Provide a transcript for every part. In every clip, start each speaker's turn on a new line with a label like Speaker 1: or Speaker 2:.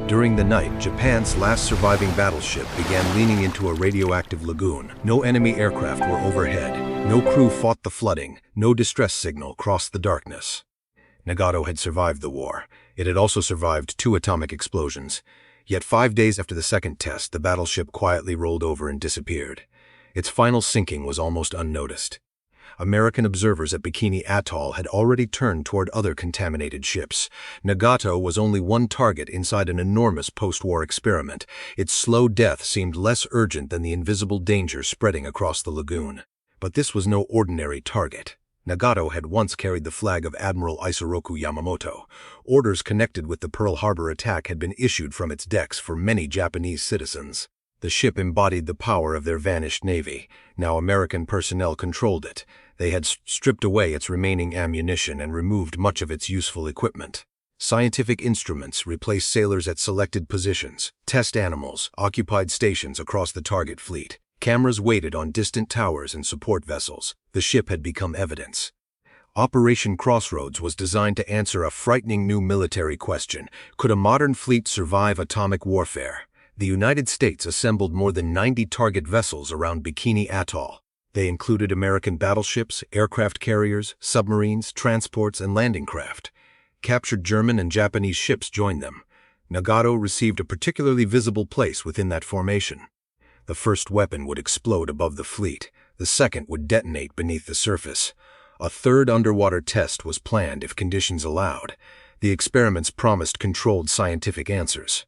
Speaker 1: During the night, Japan's last surviving battleship began leaning into a radioactive lagoon. No enemy aircraft were overhead. No crew fought the flooding. No distress signal crossed the darkness. Nagato had survived the war. It had also survived 2 atomic explosions. Yet 5 days after the second test, the battleship quietly rolled over and disappeared. Its final sinking was almost unnoticed. American observers at Bikini Atoll had already turned toward other contaminated ships. Nagato was only one target inside an enormous post-war experiment. Its slow death seemed less urgent than the invisible danger spreading across the lagoon. But this was no ordinary target. Nagato had once carried the flag of Admiral Isoroku Yamamoto. Orders connected with the Pearl Harbor attack had been issued from its decks for many Japanese citizens. The ship embodied the power of their vanished navy. Now American personnel controlled it. They had stripped away its remaining ammunition and removed much of its useful equipment. Scientific instruments replaced sailors at selected positions. Test animals occupied stations across the target fleet. Cameras waited on distant towers and support vessels. The ship had become evidence. Operation Crossroads was designed to answer a frightening new military question. Could a modern fleet survive atomic warfare? The United States assembled more than 90 target vessels around Bikini Atoll. They included American battleships, aircraft carriers, submarines, transports, and landing craft. Captured German and Japanese ships joined them. Nagato received a particularly visible place within that formation. The first weapon would explode above the fleet. The second would detonate beneath the surface. A third underwater test was planned if conditions allowed. The experiments promised controlled scientific answers.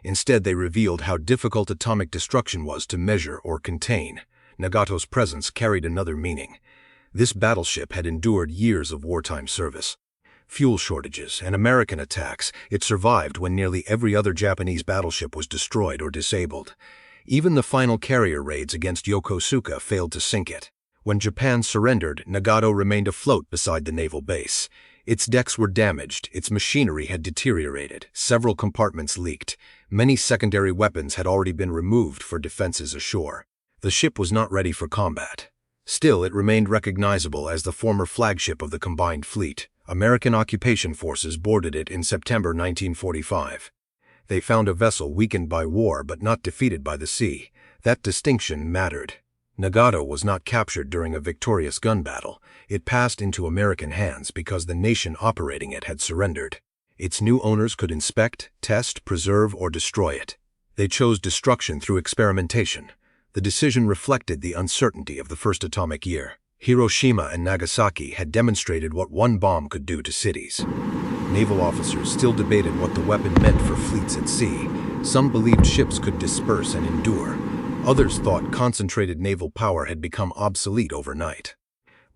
Speaker 1: Instead, they revealed how difficult atomic destruction was to measure or contain. Nagato's presence carried another meaning. This battleship had endured years of wartime service. Fuel shortages and American attacks, it survived when nearly every other Japanese battleship was destroyed or disabled. Even the final carrier raids against Yokosuka failed to sink it. When Japan surrendered, Nagato remained afloat beside the naval base. Its decks were damaged, its machinery had deteriorated, several compartments leaked. Many secondary weapons had already been removed for defenses ashore. The ship was not ready for combat. Still, it remained recognizable as the former flagship of the combined fleet. American occupation forces boarded it in September 1945. They found a vessel weakened by war but not defeated by the sea. That distinction mattered. Nagato was not captured during a victorious gun battle. It passed into American hands because the nation operating it had surrendered. Its new owners could inspect, test, preserve, or destroy it. They chose destruction through experimentation. The decision reflected the uncertainty of the first atomic year. Hiroshima and Nagasaki had demonstrated what one bomb could do to cities. Naval officers still debated what the weapon meant for fleets at sea. Some believed ships could disperse and endure. Others thought concentrated naval power had become obsolete overnight.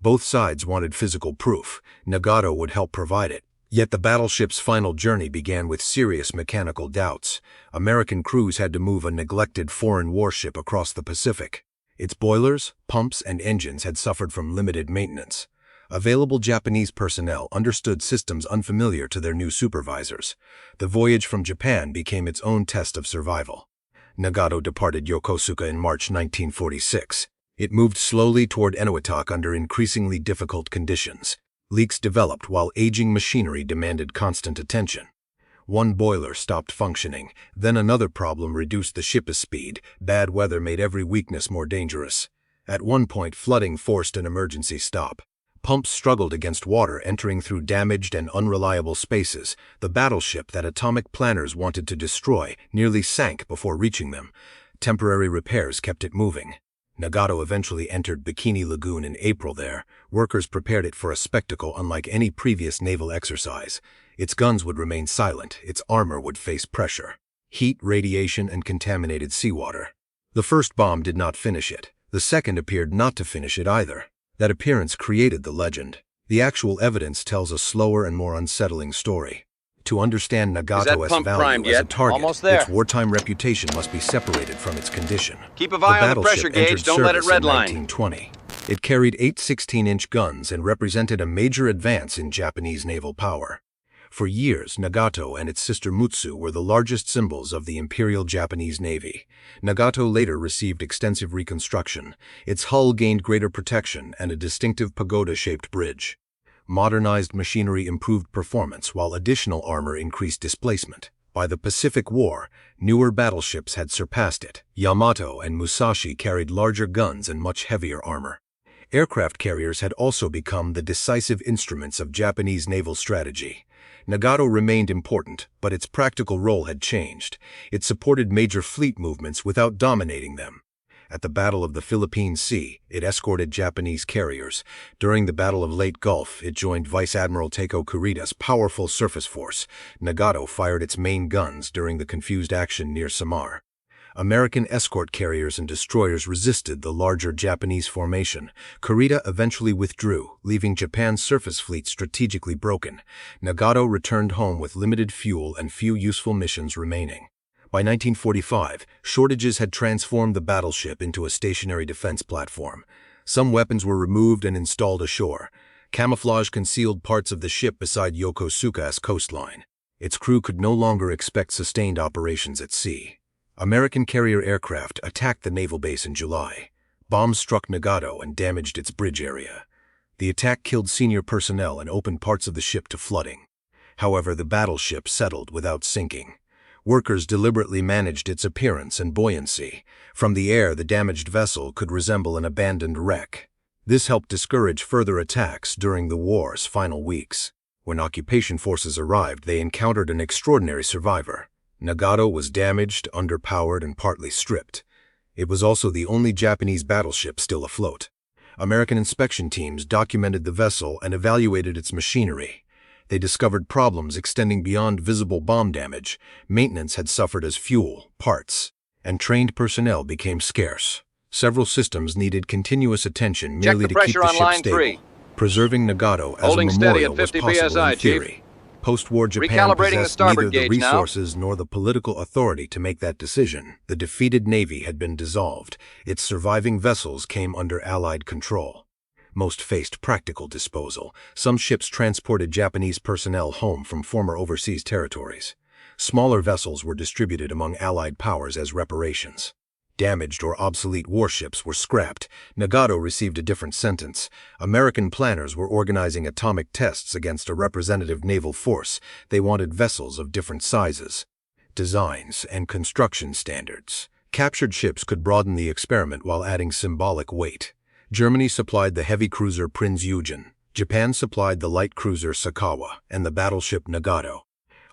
Speaker 1: Both sides wanted physical proof. Nagato would help provide it. Yet the battleship's final journey began with serious mechanical doubts. American crews had to move a neglected foreign warship across the Pacific. Its boilers, pumps, and engines had suffered from limited maintenance. Available Japanese personnel understood systems unfamiliar to their new supervisors. The voyage from Japan became its own test of survival. Nagato departed Yokosuka in March 1946. It moved slowly toward Eniwetok under increasingly difficult conditions. Leaks developed while aging machinery demanded constant attention. One boiler stopped functioning, then another problem reduced the ship's speed. Bad weather made every weakness more dangerous. At one point, flooding forced an emergency stop. Pumps struggled against water entering through damaged and unreliable spaces. The battleship that atomic planners wanted to destroy nearly sank before reaching them. Temporary repairs kept it moving. Nagato eventually entered Bikini Lagoon in April there. Workers prepared it for a spectacle unlike any previous naval exercise. Its guns would remain silent, its armor would face pressure. Heat, radiation, and contaminated seawater. The first bomb did not finish it. The second appeared not to finish it either. That appearance created the legend. The actual evidence tells a slower and more unsettling story. To understand Nagato's value as a target, its wartime reputation must be separated from its condition.
Speaker 2: Keep an eye on the pressure gauge, don't let it redline.
Speaker 1: In 1920. It carried 8 16-inch guns and represented a major advance in Japanese naval power. For years, Nagato and its sister Mutsu were the largest symbols of the Imperial Japanese Navy. Nagato later received extensive reconstruction. Its hull gained greater protection and a distinctive pagoda-shaped bridge. Modernized machinery improved performance while additional armor increased displacement. By the Pacific War, newer battleships had surpassed it. Yamato and Musashi carried larger guns and much heavier armor. Aircraft carriers had also become the decisive instruments of Japanese naval strategy. Nagato remained important, but its practical role had changed. It supported major fleet movements without dominating them. At the Battle of the Philippine Sea, it escorted Japanese carriers. During the Battle of Leyte Gulf, it joined Vice Admiral Takeo Kurida's powerful surface force. Nagato fired its main guns during the confused action near Samar. American escort carriers and destroyers resisted the larger Japanese formation. Kurita eventually withdrew, leaving Japan's surface fleet strategically broken. Nagato returned home with limited fuel and few useful missions remaining. By 1945, shortages had transformed the battleship into a stationary defense platform. Some weapons were removed and installed ashore. Camouflage concealed parts of the ship beside Yokosuka's coastline. Its crew could no longer expect sustained operations at sea. American carrier aircraft attacked the naval base in July. Bombs struck Nagato and damaged its bridge area. The attack killed senior personnel and opened parts of the ship to flooding. However, the battleship settled without sinking. Workers deliberately managed its appearance and buoyancy. From the air, the damaged vessel could resemble an abandoned wreck. This helped discourage further attacks during the war's final weeks. When occupation forces arrived, they encountered an extraordinary survivor. Nagato was damaged, underpowered, and partly stripped. It was also the only Japanese battleship still afloat. American inspection teams documented the vessel and evaluated its machinery. They discovered problems extending beyond visible bomb damage. Maintenance had suffered as fuel, parts, and trained personnel became scarce. Several systems needed continuous attention merely to keep the ship stable. Preserving Nagato as a memorial was possible in theory. Post-war Japan possessed neither the resources nor the political authority to make that decision. The defeated navy had been dissolved. Its surviving vessels came under Allied control. Most faced practical disposal. Some ships transported Japanese personnel home from former overseas territories. Smaller vessels were distributed among Allied powers as reparations. Damaged or obsolete warships were scrapped. Nagato received a different sentence. American planners were organizing atomic tests against a representative naval force. They wanted vessels of different sizes, designs, and construction standards. Captured ships could broaden the experiment while adding symbolic weight. Germany supplied the heavy cruiser Prinz Eugen. Japan supplied the light cruiser Sakawa and the battleship Nagato.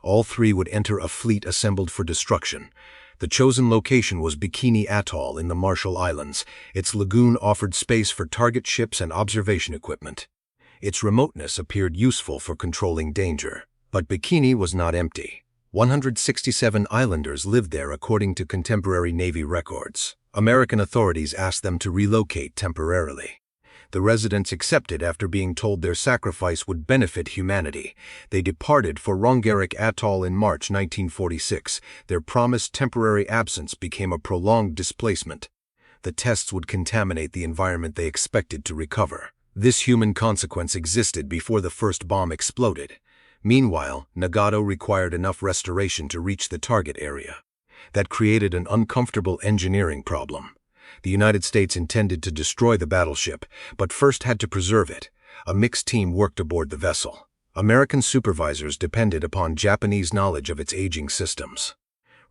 Speaker 1: All three would enter a fleet assembled for destruction. The chosen location was Bikini Atoll in the Marshall Islands. Its lagoon offered space for target ships and observation equipment. Its remoteness appeared useful for controlling danger. But Bikini was not empty. 167 islanders lived there according to contemporary Navy records. American authorities asked them to relocate temporarily. The residents accepted after being told their sacrifice would benefit humanity. They departed for Rongerik Atoll in March 1946. Their promised temporary absence became a prolonged displacement. The tests would contaminate the environment they expected to recover. This human consequence existed before the first bomb exploded. Meanwhile, Nagato required enough restoration to reach the target area. That created an uncomfortable engineering problem. The United States intended to destroy the battleship, but first had to preserve it. A mixed team worked aboard the vessel. American supervisors depended upon Japanese knowledge of its aging systems.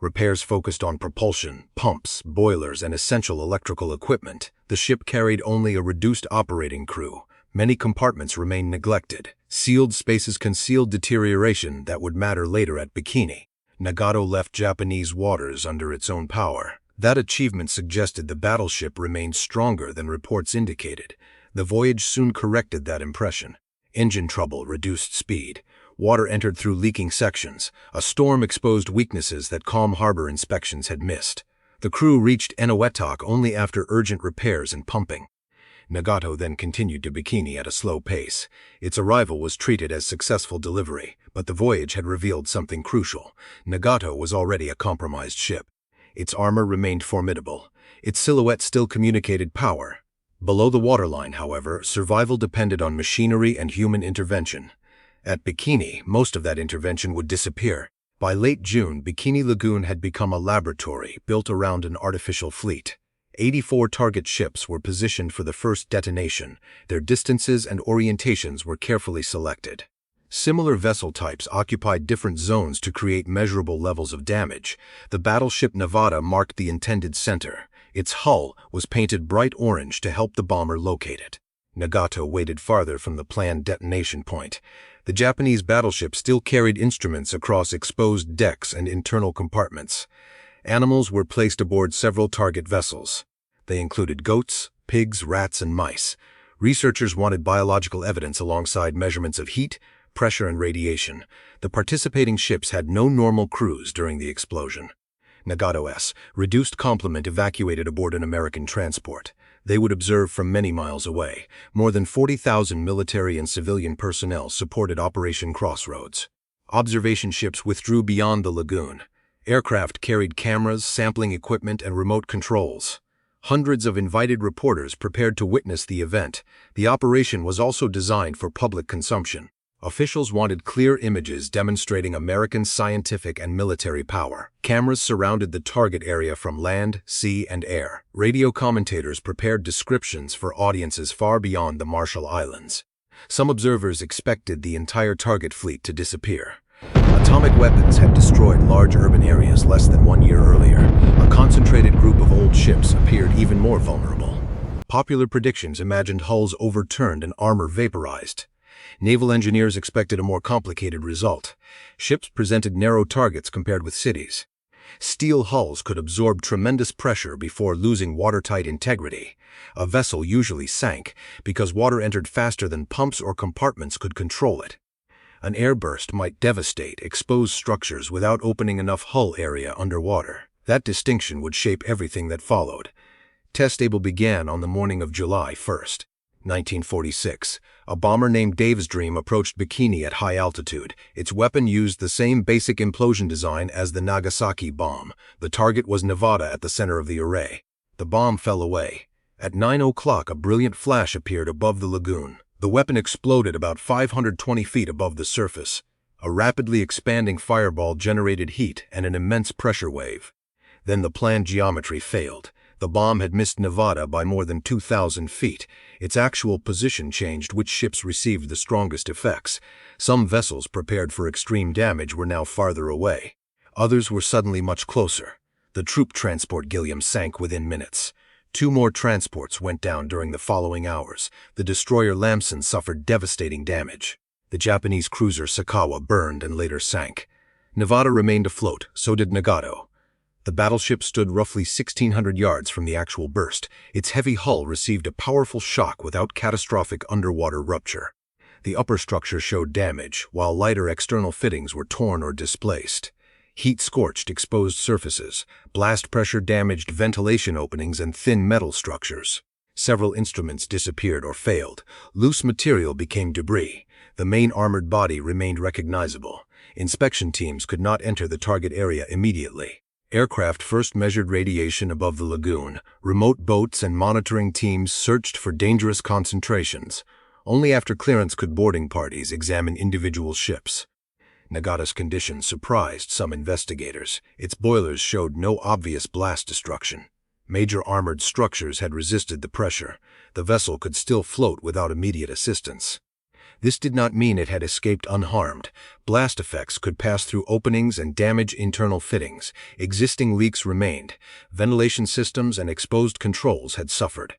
Speaker 1: Repairs focused on propulsion, pumps, boilers, and essential electrical equipment. The ship carried only a reduced operating crew. Many compartments remained neglected. Sealed spaces concealed deterioration that would matter later at Bikini. Nagato left Japanese waters under its own power. That achievement suggested the battleship remained stronger than reports indicated. The Voyage soon corrected that impression. Engine trouble reduced speed. Water entered through leaking sections. A storm exposed weaknesses that calm harbor inspections had missed. The crew reached Eniwetok only after urgent repairs and pumping. Nagato then continued to Bikini at a slow pace. Its arrival was treated as successful delivery, but the voyage had revealed something crucial. Nagato was already a compromised ship. Its armor remained formidable. Its silhouette still communicated power. Below the waterline, however, survival depended on machinery and human intervention. At Bikini, most of that intervention would disappear. By late June, Bikini Lagoon had become a laboratory built around an artificial fleet. 84 target ships were positioned for the first detonation. Their distances and orientations were carefully selected. Similar vessel types occupied different zones to create measurable levels of damage. The battleship Nevada marked the intended center. Its hull was painted bright orange to help the bomber locate it. Nagato waited farther from the planned detonation point. The Japanese battleship still carried instruments across exposed decks and internal compartments. Animals were placed aboard several target vessels. They included goats, pigs, rats, and mice. Researchers wanted biological evidence alongside measurements of heat, pressure, and radiation. The participating ships had no normal crews during the explosion. Nagato's reduced complement evacuated aboard an American transport. They would observe from many miles away. More than 40,000 military and civilian personnel supported Operation Crossroads. Observation ships withdrew beyond the lagoon. Aircraft carried cameras, sampling equipment, and remote controls. Hundreds of invited reporters prepared to witness the event. The operation was also designed for public consumption. Officials wanted clear images demonstrating American scientific and military power. Cameras surrounded the target area from land, sea, and air. Radio commentators prepared descriptions for audiences far beyond the Marshall Islands. Some observers expected the entire target fleet to disappear. Atomic weapons had destroyed large urban areas less than 1 year earlier. A concentrated group of old ships appeared even more vulnerable. Popular predictions imagined hulls overturned and armor vaporized. Naval engineers expected a more complicated result. Ships presented narrow targets compared with cities. Steel hulls could absorb tremendous pressure before losing watertight integrity. A vessel usually sank because water entered faster than pumps or compartments could control it. An airburst might devastate exposed structures without opening enough hull area underwater. That distinction would shape everything that followed. Test able began on the morning of July 1st. 1946, a bomber named Dave's Dream approached Bikini at high altitude. Its weapon used the same basic implosion design as the Nagasaki bomb. The target was Nevada at the center of the array. The bomb fell away. At 9 o'clock, a brilliant flash appeared above the lagoon. The weapon exploded about 520 feet above the surface. A rapidly expanding fireball generated heat and an immense pressure wave. Then the planned geometry failed. The bomb had missed Nevada by more than 2,000 feet. Its actual position changed which ships received the strongest effects. Some vessels prepared for extreme damage were now farther away. Others were suddenly much closer. The troop transport Gilliam sank within minutes. 2 more transports went down during the following hours. The destroyer Lamson suffered devastating damage. The Japanese cruiser Sakawa burned and later sank. Nevada remained afloat, so did Nagato. The battleship stood roughly 1,600 yards from the actual burst. Its heavy hull received a powerful shock without catastrophic underwater rupture. The upper structure showed damage, while lighter external fittings were torn or displaced. Heat scorched exposed surfaces. Blast pressure damaged ventilation openings and thin metal structures. Several instruments disappeared or failed. Loose material became debris. The main armored body remained recognizable. Inspection teams could not enter the target area immediately. Aircraft first measured radiation above the lagoon. Remote boats and monitoring teams searched for dangerous concentrations. Only after clearance could boarding parties examine individual ships. Nagato's condition surprised some investigators. Its boilers showed no obvious blast destruction. Major armored structures had resisted the pressure. The vessel could still float without immediate assistance. This did not mean it had escaped unharmed. Blast effects could pass through openings and damage internal fittings. Existing leaks remained. Ventilation systems and exposed controls had suffered.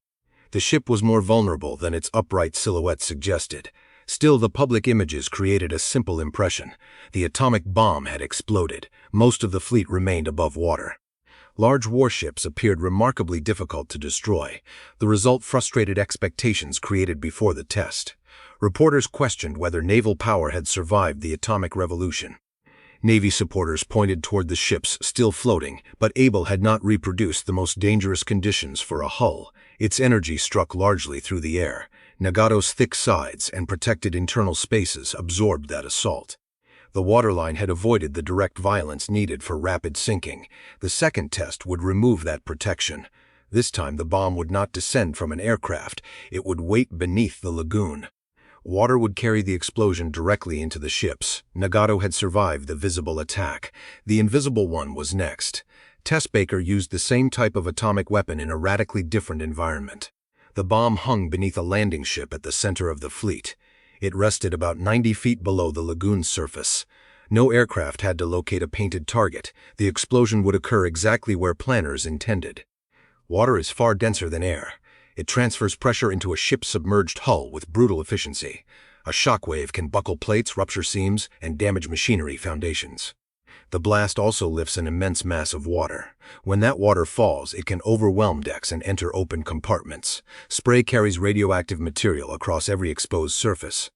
Speaker 1: The ship was more vulnerable than its upright silhouette suggested. Still, the public images created a simple impression. The atomic bomb had exploded. Most of the fleet remained above water. Large warships appeared remarkably difficult to destroy. The result frustrated expectations created before the test. Reporters questioned whether naval power had survived the atomic revolution. Navy supporters pointed toward the ships still floating, but Able had not reproduced the most dangerous conditions for a hull. Its energy struck largely through the air. Nagato's thick sides and protected internal spaces absorbed that assault. The waterline had avoided the direct violence needed for rapid sinking. The second test would remove that protection. This time the bomb would not descend from an aircraft. It would wait beneath the lagoon. Water would carry the explosion directly into the ships. Nagato had survived the visible attack. The invisible one was next. Tess Baker used the same type of atomic weapon in a radically different environment. The bomb hung beneath a landing ship at the center of the fleet. It rested about 90 feet below the lagoon's surface. No aircraft had to locate a painted target. The explosion would occur exactly where planners intended. Water is far denser than air. It transfers pressure into a ship's submerged hull with brutal efficiency. A shockwave can buckle plates, rupture seams, and damage machinery foundations. The blast also lifts an immense mass of water. When that water falls, it can overwhelm decks and enter open compartments. Spray carries radioactive material across every exposed surface.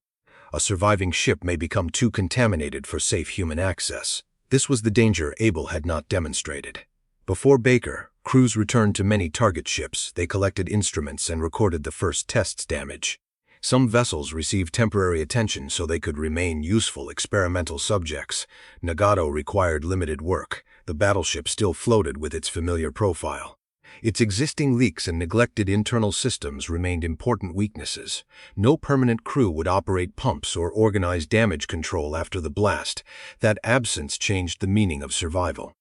Speaker 1: A surviving ship may become too contaminated for safe human access. This was the danger Abel had not demonstrated. Before Baker, crews returned to many target ships. They collected instruments and recorded the first test's damage. Some vessels received temporary attention so they could remain useful experimental subjects. Nagato required limited work. The battleship still floated with its familiar profile. Its existing leaks and neglected internal systems remained important weaknesses. No permanent crew would operate pumps or organize damage control after the blast. That absence changed the meaning of survival.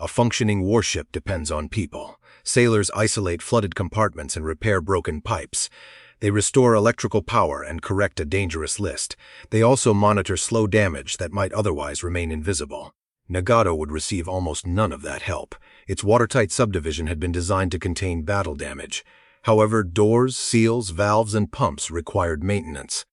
Speaker 1: A functioning warship depends on people. Sailors isolate flooded compartments and repair broken pipes. They restore electrical power and correct a dangerous list. They also monitor slow damage that might otherwise remain invisible. Nagato would receive almost none of that help. Its watertight subdivision had been designed to contain battle damage. However, doors, seals, valves, and pumps required maintenance.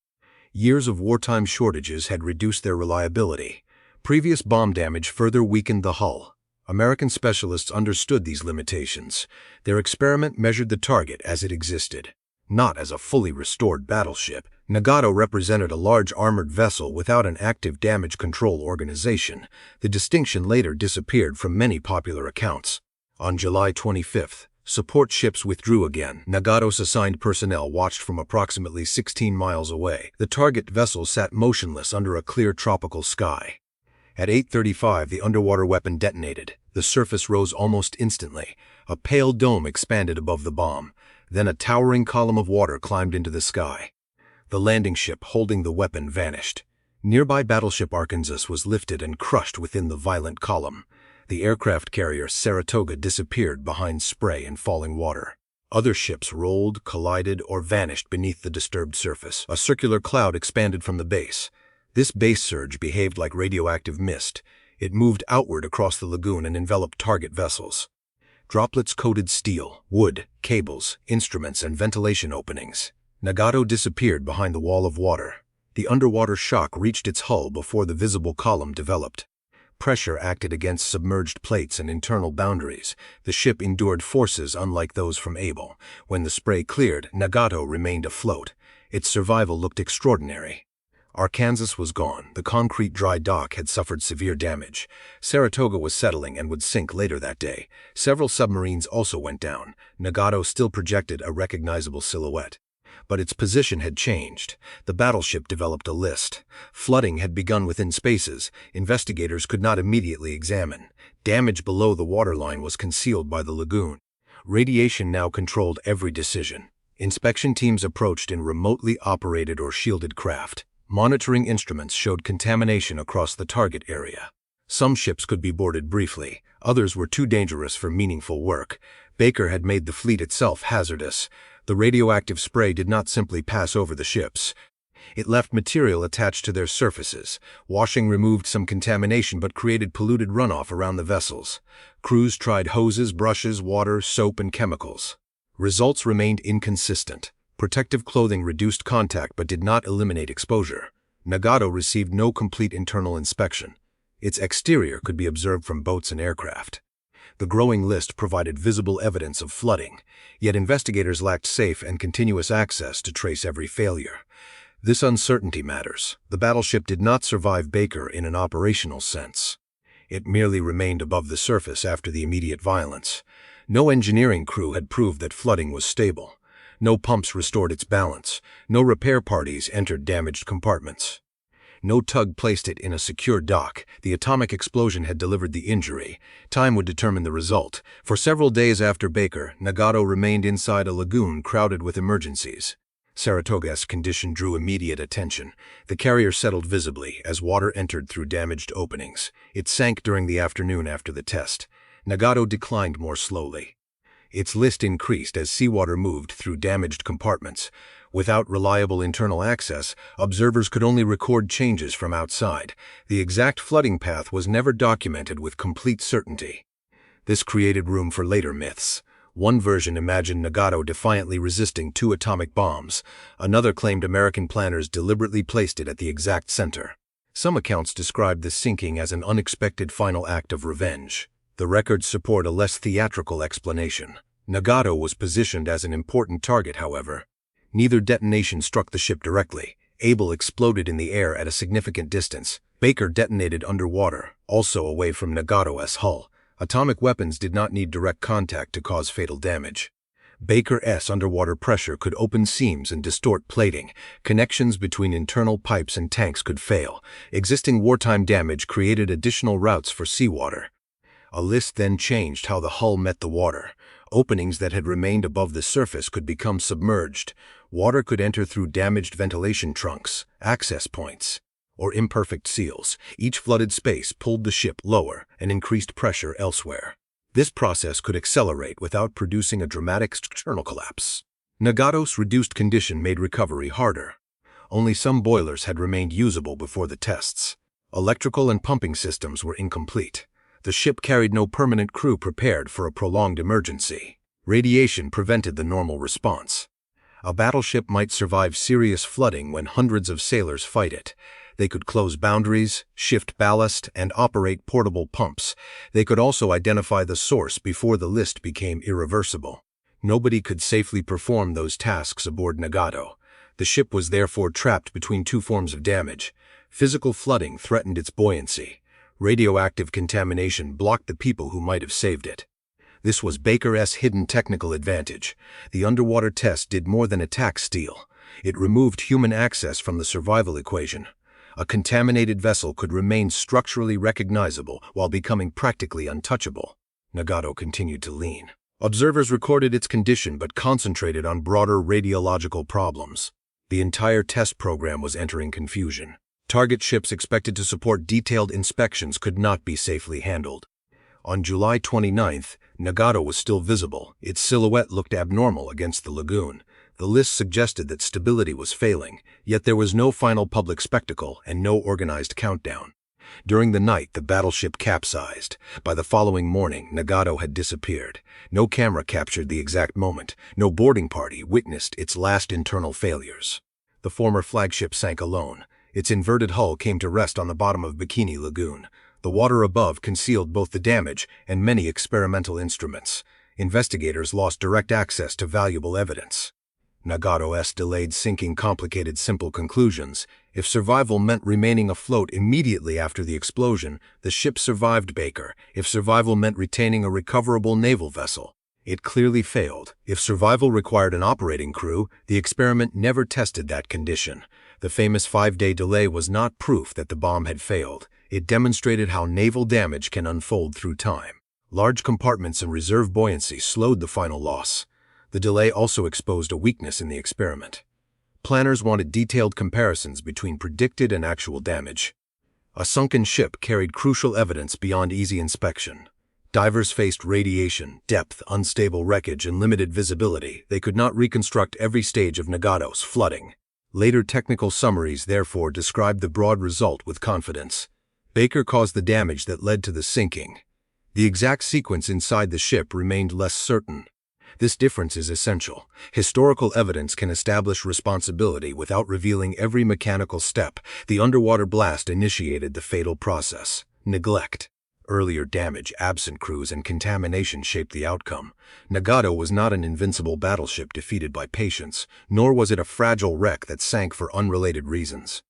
Speaker 1: Years of wartime shortages had reduced their reliability. Previous bomb damage further weakened the hull. American specialists understood these limitations. Their experiment measured the target as it existed, not as a fully restored battleship. Nagato represented a large armored vessel without an active damage control organization. The distinction later disappeared from many popular accounts. On July 25th, support ships withdrew again. Nagato's assigned personnel watched from approximately 16 miles away. The target vessel sat motionless under a clear tropical sky. At 8:35, the underwater weapon detonated. The surface rose almost instantly. A pale dome expanded above the bomb. Then a towering column of water climbed into the sky. The landing ship holding the weapon vanished. Nearby battleship Arkansas was lifted and crushed within the violent column. The aircraft carrier Saratoga disappeared behind spray and falling water. Other ships rolled, collided, or vanished beneath the disturbed surface. A circular cloud expanded from the base. This base surge behaved like radioactive mist. It moved outward across the lagoon and enveloped target vessels. Droplets coated steel, wood, cables, instruments, and ventilation openings. Nagato disappeared behind the wall of water. The underwater shock reached its hull before the visible column developed. Pressure acted against submerged plates and internal boundaries. The ship endured forces unlike those from Abel. When the spray cleared, Nagato remained afloat. Its survival looked extraordinary. Arkansas was gone. The concrete dry dock had suffered severe damage. Saratoga was settling and would sink later that day. Several submarines also went down. Nagato still projected a recognizable silhouette. But its position had changed. The battleship developed a list. Flooding had begun within spaces investigators could not immediately examine. Damage below the waterline was concealed by the lagoon. Radiation now controlled every decision. Inspection teams approached in remotely operated or shielded craft. Monitoring instruments showed contamination across the target area. Some ships could be boarded briefly. Others were too dangerous for meaningful work. Baker had made the fleet itself hazardous. The radioactive spray did not simply pass over the ships. It left material attached to their surfaces. Washing removed some contamination but created polluted runoff around the vessels. Crews tried hoses, brushes, water, soap, and chemicals. Results remained inconsistent. Protective clothing reduced contact but did not eliminate exposure. Nagato received no complete internal inspection. Its exterior could be observed from boats and aircraft. The growing list provided visible evidence of flooding, yet investigators lacked safe and continuous access to trace every failure. This uncertainty matters. The battleship did not survive Baker in an operational sense. It merely remained above the surface after the immediate violence. No engineering crew had proved that flooding was stable. No pumps restored its balance. No repair parties entered damaged compartments. No tug placed it in a secure dock. The atomic explosion had delivered the injury. Time would determine the result. For several days after Baker, Nagato remained inside a lagoon crowded with emergencies. Saratoga's condition drew immediate attention. The carrier settled visibly as water entered through damaged openings. It sank during the afternoon after the test. Nagato declined more slowly. Its list increased as seawater moved through damaged compartments. Without reliable internal access, observers could only record changes from outside. The exact flooding path was never documented with complete certainty. This created room for later myths. One version imagined Nagato defiantly resisting 2 atomic bombs. Another claimed American planners deliberately placed it at the exact center. Some accounts described the sinking as an unexpected final act of revenge. The records support a less theatrical explanation. Nagato was positioned as an important target, however. Neither detonation struck the ship directly. Able exploded in the air at a significant distance. Baker detonated underwater, also away from Nagato's hull. Atomic weapons did not need direct contact to cause fatal damage. Baker's underwater pressure could open seams and distort plating. Connections between internal pipes and tanks could fail. Existing wartime damage created additional routes for seawater. A list then changed how the hull met the water. Openings that had remained above the surface could become submerged. Water could enter through damaged ventilation trunks, access points, or imperfect seals. Each flooded space pulled the ship lower and increased pressure elsewhere. This process could accelerate without producing a dramatic structural collapse. Nagato's reduced condition made recovery harder. Only some boilers had remained usable before the tests. Electrical and pumping systems were incomplete. The ship carried no permanent crew prepared for a prolonged emergency. Radiation prevented the normal response. A battleship might survive serious flooding when hundreds of sailors fight it. They could close boundaries, shift ballast, and operate portable pumps. They could also identify the source before the list became irreversible. Nobody could safely perform those tasks aboard Nagato. The ship was therefore trapped between 2 forms of damage. Physical flooding threatened its buoyancy. Radioactive contamination blocked the people who might have saved it. This was Baker's hidden technical advantage. The underwater test did more than attack steel. It removed human access from the survival equation. A contaminated vessel could remain structurally recognizable while becoming practically untouchable. Nagato continued to lean. Observers recorded its condition but concentrated on broader radiological problems. The entire test program was entering confusion. Target ships expected to support detailed inspections could not be safely handled. On July 29th, Nagato was still visible. Its silhouette looked abnormal against the lagoon. The list suggested that stability was failing, yet there was no final public spectacle and no organized countdown. During the night, the battleship capsized. By the following morning, Nagato had disappeared. No camera captured the exact moment. No boarding party witnessed its last internal failures. The former flagship sank alone. Its inverted hull came to rest on the bottom of Bikini Lagoon. The water above concealed both the damage and many experimental instruments. Investigators lost direct access to valuable evidence. Nagato's delayed sinking complicated simple conclusions. If survival meant remaining afloat immediately after the explosion, the ship survived Baker. If survival meant retaining a recoverable naval vessel, it clearly failed. If survival required an operating crew, the experiment never tested that condition. The famous 5-day delay was not proof that the bomb had failed. It demonstrated how naval damage can unfold through time. Large compartments and reserve buoyancy slowed the final loss. The delay also exposed a weakness in the experiment. Planners wanted detailed comparisons between predicted and actual damage. A sunken ship carried crucial evidence beyond easy inspection. Divers faced radiation, depth, unstable wreckage, and limited visibility. They could not reconstruct every stage of Nagato's flooding. Later technical summaries therefore described the broad result with confidence. Baker caused the damage that led to the sinking. The exact sequence inside the ship remained less certain. This difference is essential. Historical evidence can establish responsibility without revealing every mechanical step. The underwater blast initiated the fatal process. Neglect, earlier damage, absent crews, and contamination shaped the outcome. Nagato was not an invincible battleship defeated by patience, nor was it a fragile wreck that sank for unrelated reasons.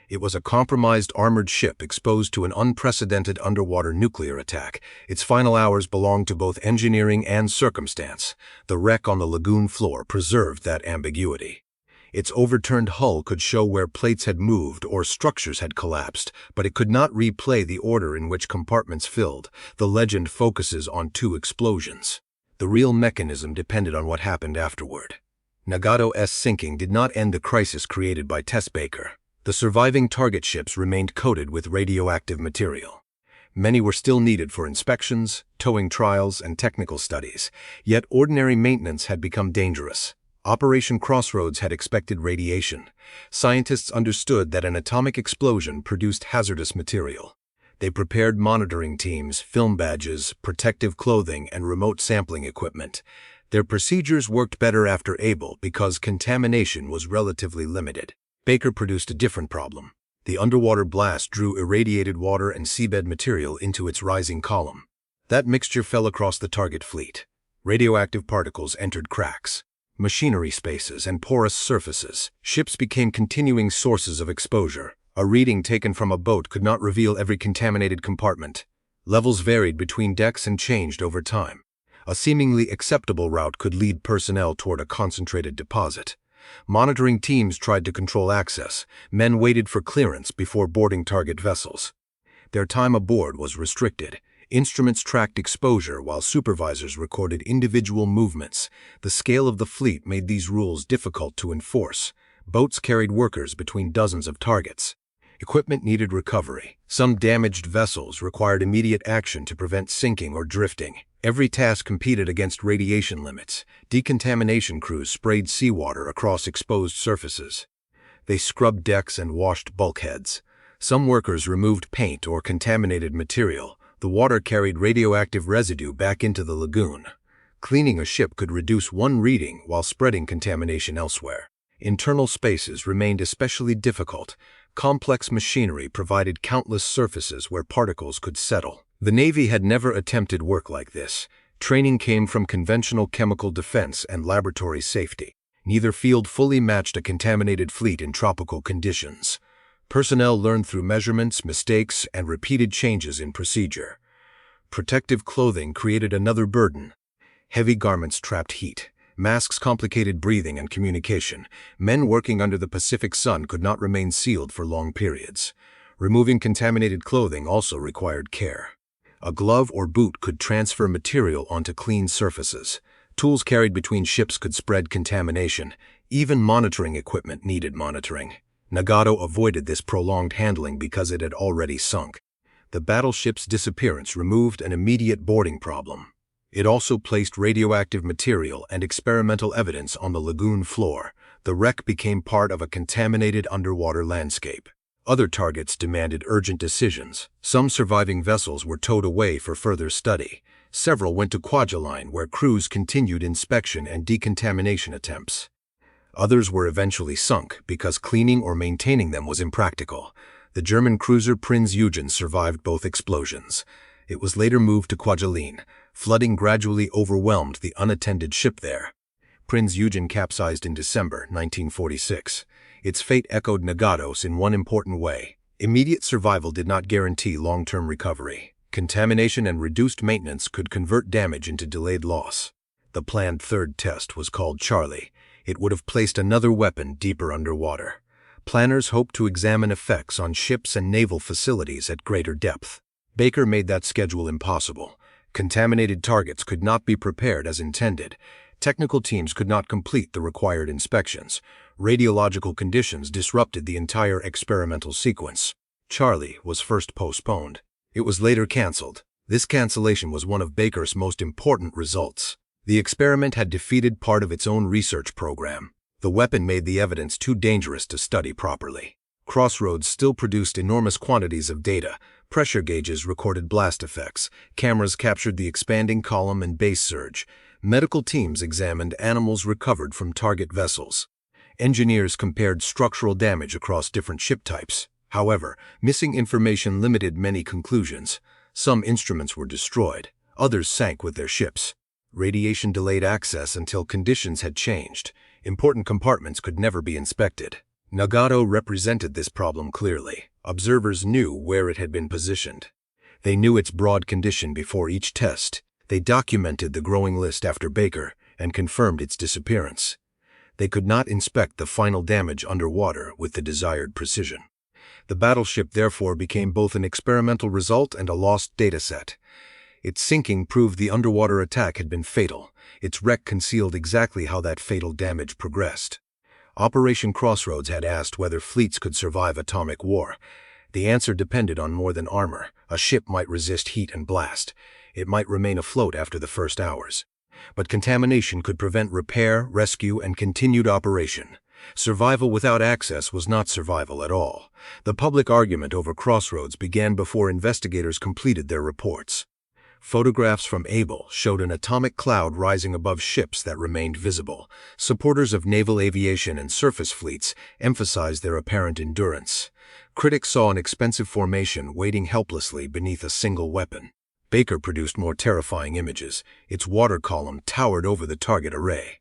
Speaker 1: It was a compromised armored ship exposed to an unprecedented underwater nuclear attack. Its final hours belonged to both engineering and circumstance. The wreck on the lagoon floor preserved that ambiguity. Its overturned hull could show where plates had moved or structures had collapsed, but it could not replay the order in which compartments filled. The legend focuses on 2 explosions. The real mechanism depended on what happened afterward. Nagato's sinking did not end the crisis created by Baker. The surviving target ships remained coated with radioactive material. Many were still needed for inspections, towing trials, and technical studies, yet ordinary maintenance had become dangerous. Operation Crossroads had expected radiation. Scientists understood that an atomic explosion produced hazardous material. They prepared monitoring teams, film badges, protective clothing, and remote sampling equipment. Their procedures worked better after Able because contamination was relatively limited. Baker produced a different problem. The underwater blast drew irradiated water and seabed material into its rising column. That mixture fell across the target fleet. Radioactive particles entered cracks, machinery spaces, and porous surfaces. Ships became continuing sources of exposure. A reading taken from a boat could not reveal every contaminated compartment. Levels varied between decks and changed over time. A seemingly acceptable route could lead personnel toward a concentrated deposit. Monitoring teams tried to control access. Men waited for clearance before boarding target vessels. Their time aboard was restricted. Instruments tracked exposure while supervisors recorded individual movements. The scale of the fleet made these rules difficult to enforce. Boats carried workers between dozens of targets. Equipment needed recovery. Some damaged vessels required immediate action to prevent sinking or drifting. Every task competed against radiation limits. Decontamination crews sprayed seawater across exposed surfaces. They scrubbed decks and washed bulkheads. Some workers removed paint or contaminated material. The water carried radioactive residue back into the lagoon. Cleaning a ship could reduce one reading while spreading contamination elsewhere. Internal spaces remained especially difficult. Complex machinery provided countless surfaces where particles could settle. The Navy had never attempted work like this. Training came from conventional chemical defense and laboratory safety. Neither field fully matched a contaminated fleet in tropical conditions. Personnel learned through measurements, mistakes, and repeated changes in procedure. Protective clothing created another burden. Heavy garments trapped heat. Masks complicated breathing and communication. Men working under the Pacific sun could not remain sealed for long periods. Removing contaminated clothing also required care. A glove or boot could transfer material onto clean surfaces. Tools carried between ships could spread contamination. Even monitoring equipment needed monitoring. Nagato avoided this prolonged handling because it had already sunk. The battleship's disappearance removed an immediate boarding problem. It also placed radioactive material and experimental evidence on the lagoon floor. The wreck became part of a contaminated underwater landscape. Other targets demanded urgent decisions. Some surviving vessels were towed away for further study. Several went to Kwajalein, where crews continued inspection and decontamination attempts. Others were eventually sunk because cleaning or maintaining them was impractical. The German cruiser Prinz Eugen survived both explosions. It was later moved to Kwajalein. Flooding gradually overwhelmed the unattended ship there. Prinz Eugen capsized in December 1946. Its fate echoed Nagato's in one important way. Immediate survival did not guarantee long-term recovery. Contamination and reduced maintenance could convert damage into delayed loss. The planned third test was called Charlie. It would have placed another weapon deeper underwater. Planners hoped to examine effects on ships and naval facilities at greater depth. Baker made that schedule impossible. Contaminated targets could not be prepared as intended. Technical teams could not complete the required inspections. Radiological conditions disrupted the entire experimental sequence. Charlie was first postponed. It was later canceled. This cancellation was one of Baker's most important results. The experiment had defeated part of its own research program. The weapon made the evidence too dangerous to study properly. Crossroads still produced enormous quantities of data. Pressure gauges recorded blast effects. Cameras captured the expanding column and base surge. Medical teams examined animals recovered from target vessels. Engineers compared structural damage across different ship types. However, missing information limited many conclusions. Some instruments were destroyed. Others sank with their ships. Radiation delayed access until conditions had changed. Important compartments could never be inspected. Nagato represented this problem clearly. Observers knew where it had been positioned. They knew its broad condition before each test. They documented the growing list after Baker and confirmed its disappearance. They could not inspect the final damage underwater with the desired precision. The battleship therefore became both an experimental result and a lost dataset. Its sinking proved the underwater attack had been fatal. Its wreck concealed exactly how that fatal damage progressed. Operation Crossroads had asked whether fleets could survive atomic war. The answer depended on more than armor. A ship might resist heat and blast. It might remain afloat after the first hours. But contamination could prevent repair, rescue, and continued operation. Survival without access was not survival at all. The public argument over Crossroads began before investigators completed their reports. Photographs from Able showed an atomic cloud rising above ships that remained visible. Supporters of naval aviation and surface fleets emphasized their apparent endurance. Critics saw an expensive formation waiting helplessly beneath a single weapon. Baker produced more terrifying images. Its water column towered over the target array.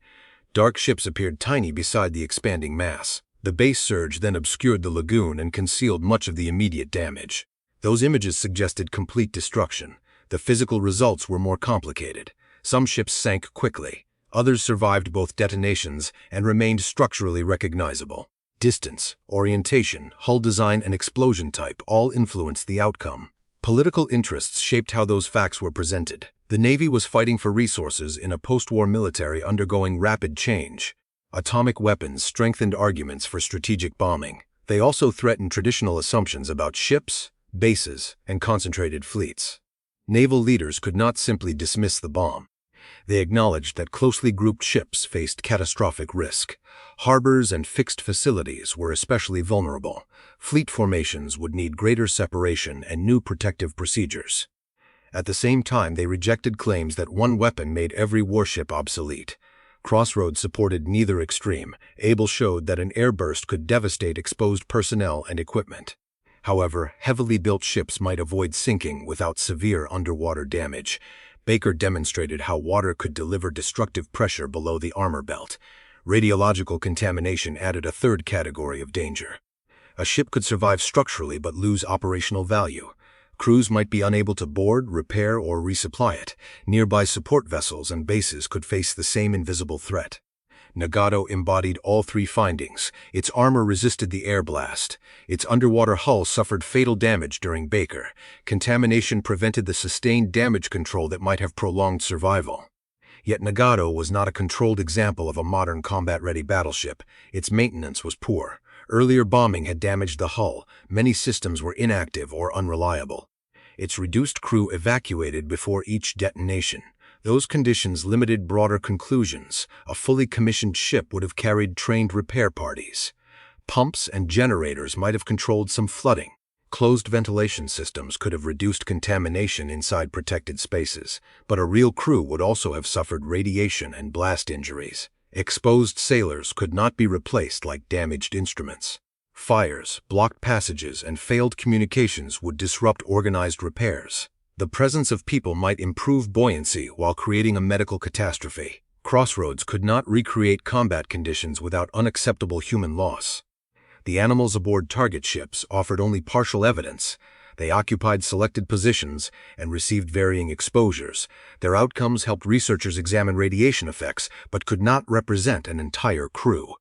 Speaker 1: Dark ships appeared tiny beside the expanding mass. The base surge then obscured the lagoon and concealed much of the immediate damage. Those images suggested complete destruction. The physical results were more complicated. Some ships sank quickly. Others survived both detonations and remained structurally recognizable. Distance, orientation, hull design, and explosion type all influenced the outcome. Political interests shaped how those facts were presented. The Navy was fighting for resources in a post-war military undergoing rapid change. Atomic weapons strengthened arguments for strategic bombing. They also threatened traditional assumptions about ships, bases, and concentrated fleets. Naval leaders could not simply dismiss the bomb. They acknowledged that closely grouped ships faced catastrophic risk. Harbors and fixed facilities were especially vulnerable. Fleet formations would need greater separation and new protective procedures. At the same time, they rejected claims that one weapon made every warship obsolete. Crossroads supported neither extreme. Able showed that an airburst could devastate exposed personnel and equipment. However, heavily built ships might avoid sinking without severe underwater damage. Baker demonstrated how water could deliver destructive pressure below the armor belt. Radiological contamination added a third category of danger. A ship could survive structurally but lose operational value. Crews might be unable to board, repair, or resupply it. Nearby support vessels and bases could face the same invisible threat. Nagato embodied all three findings. Its armor resisted the air blast. Its underwater hull suffered fatal damage during Baker. Contamination prevented the sustained damage control that might have prolonged survival. Yet Nagato was not a controlled example of a modern combat-ready battleship. Its maintenance was poor. Earlier bombing had damaged the hull. Many systems were inactive or unreliable. Its reduced crew evacuated before each detonation. Those conditions limited broader conclusions. A fully commissioned ship would have carried trained repair parties. Pumps and generators might have controlled some flooding. Closed ventilation systems could have reduced contamination inside protected spaces, but a real crew would also have suffered radiation and blast injuries. Exposed sailors could not be replaced like damaged instruments. Fires, blocked passages, and failed communications would disrupt organized repairs. The presence of people might improve buoyancy while creating a medical catastrophe. Crossroads could not recreate combat conditions without unacceptable human loss. The animals aboard target ships offered only partial evidence. They occupied selected positions and received varying exposures. Their outcomes helped researchers examine radiation effects, but could not represent an entire crew.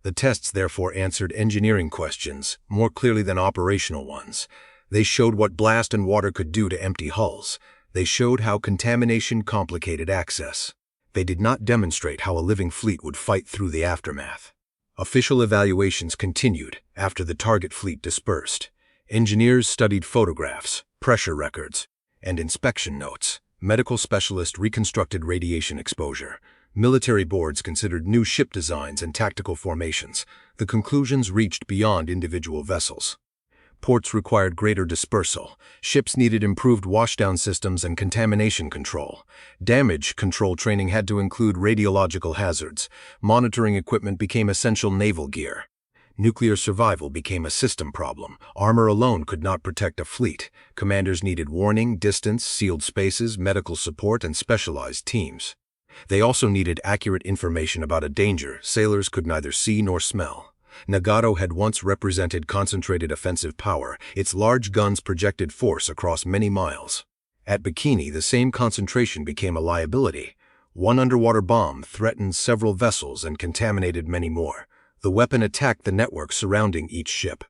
Speaker 1: The tests therefore answered engineering questions more clearly than operational ones. They showed what blast and water could do to empty hulls. They showed how contamination complicated access. They did not demonstrate how a living fleet would fight through the aftermath. Official evaluations continued after the target fleet dispersed. Engineers studied photographs, pressure records, and inspection notes. Medical specialists reconstructed radiation exposure. Military boards considered new ship designs and tactical formations. The conclusions reached beyond individual vessels. Ports required greater dispersal. Ships needed improved washdown systems and contamination control. Damage control training had to include radiological hazards. Monitoring equipment became essential naval gear. Nuclear survival became a system problem. Armor alone could not protect a fleet. Commanders needed warning, distance, sealed spaces, medical support, and specialized teams. They also needed accurate information about a danger sailors could neither see nor smell. Nagato had once represented concentrated offensive power. Its large guns projected force across many miles. At Bikini, the same concentration became a liability. One underwater bomb threatened several vessels and contaminated many more. The weapon attacked the network surrounding each ship.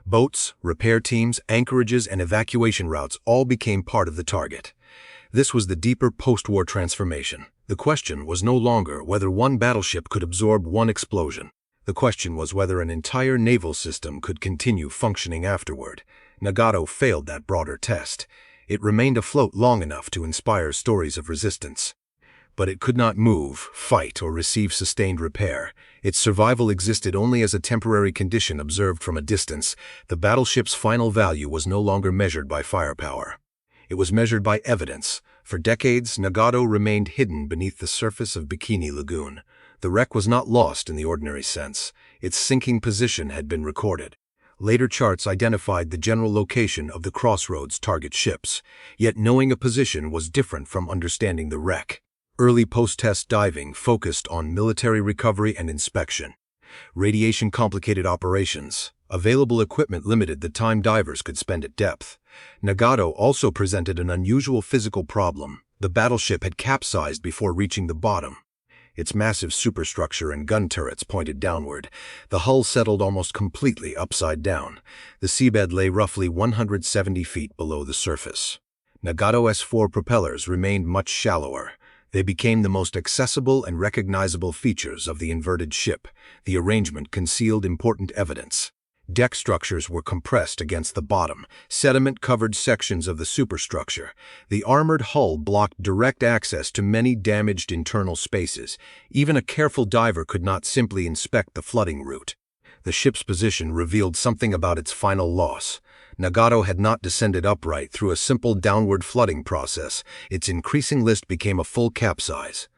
Speaker 1: Boats, repair teams, anchorages, and evacuation routes all became part of the target. This was the deeper post-war transformation. The question was no longer whether one battleship could absorb one explosion. The question was whether an entire naval system could continue functioning afterward. Nagato failed that broader test. It remained afloat long enough to inspire stories of resistance. But it could not move, fight, or receive sustained repair. Its survival existed only as a temporary condition observed from a distance. The battleship's final value was no longer measured by firepower. It was measured by evidence. For decades, Nagato remained hidden beneath the surface of Bikini Lagoon. The wreck was not lost in the ordinary sense. Its sinking position had been recorded. Later charts identified the general location of the Crossroads target ships, yet knowing a position was different from understanding the wreck. Early post-test diving focused on military recovery and inspection. Radiation complicated operations. Available equipment limited the time divers could spend at depth. Nagato also presented an unusual physical problem. The battleship had capsized before reaching the bottom. Its massive superstructure and gun turrets pointed downward. The hull settled almost completely upside down. The seabed lay roughly 170 feet below the surface. Nagato S4 propellers remained much shallower. They became the most accessible and recognizable features of the inverted ship. The arrangement concealed important evidence. Deck structures were compressed against the bottom. Sediment covered sections of the superstructure. The armored hull blocked direct access to many damaged internal spaces. Even a careful diver could not simply inspect the flooding route. The ship's position revealed something about its final loss. Nagato had not descended upright through a simple downward flooding process. Its increasing list became a full capsize.